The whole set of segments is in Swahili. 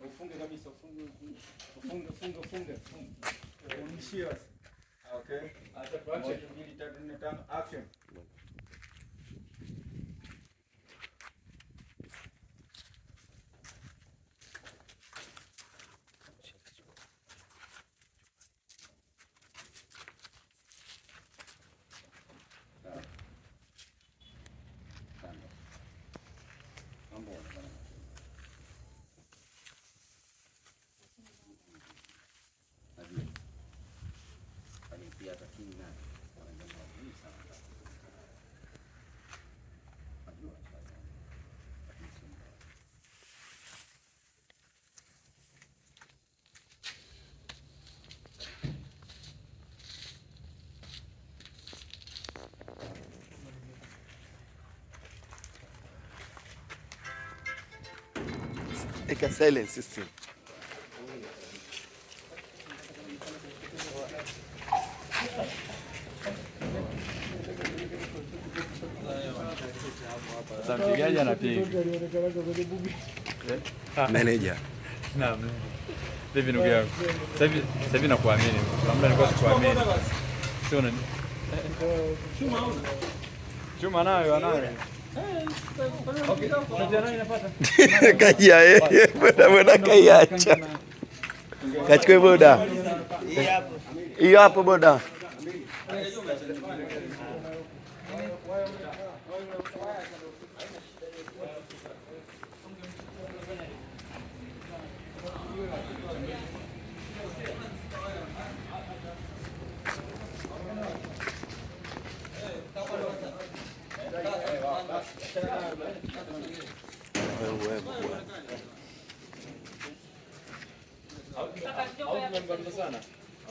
Ufunge kabisa, ufunge. Unishie basi. Okay. Acha tuache 2 3 4 5 action. Like a silent system. Mpigaji anapiga. Manager. Naam. Hivi ndugu yangu. Sasa hivi nakuamini. Labda nilikuwa sikuamini. Sio nani? Chuma nayo anayo. Okay. Sasa nani napata? Kaja yeye. Boda kaiacha. Kachukue boda. Hiyo hapo boda.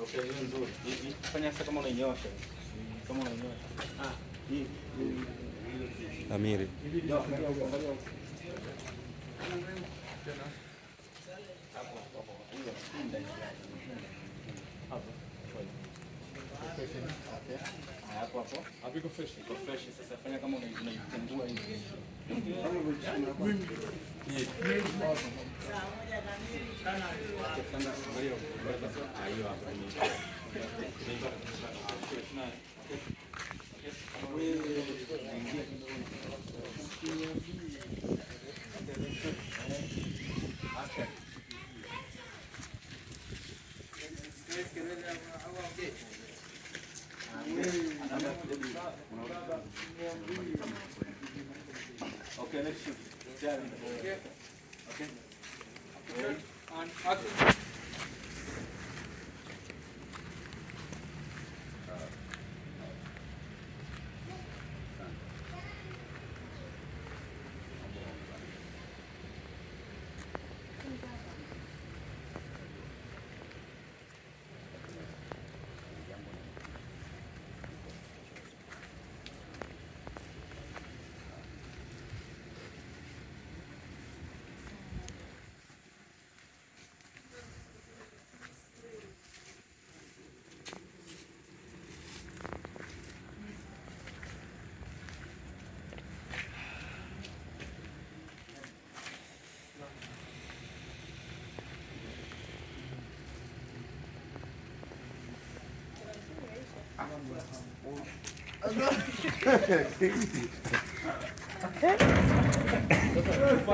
Okay, hiyo nzuri. Fanya sasa kama unainyosha. Kama unainyosha. Hii. Amiri. Hapo. Hapo iko fresh. Sasa fanya kama unaitendua hivi. Okay, let's shoot. Okay. And action.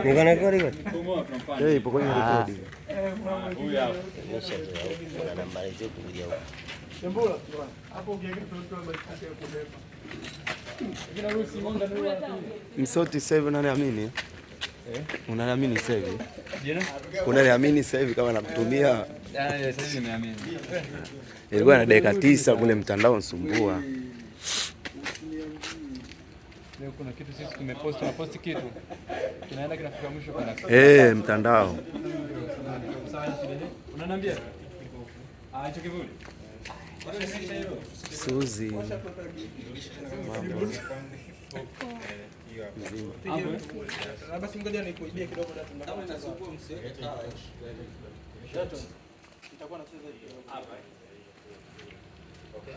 Niko na rekodi kwa? Ipo kwenye rekodi. Huyu hapo. Kuna namba hizo kuja huko. Mbona hapo ukiangalia tunatoa maisha ya kubeba. Kina Rusi Monda ndio Msoti sasa hivi unaniamini? Unaniamini sasa hivi? Jina? Unaniamini sasa hivi kama nakutumia? Sasa hivi nimeamini. Ilikuwa na dakika 9 kule mtandao nsumbua. Leo kuna kitu sisi tumepost, tunapost kitu. Tunaenda kinafika mwisho kwa Mtandao. Unaniambia? Hicho kivuli. Suzi. basi ngoja nikuibie kidogo data. Kama inasumbua msiweke taa. Data. Itakuwa nacheza hivi hapa. Okay.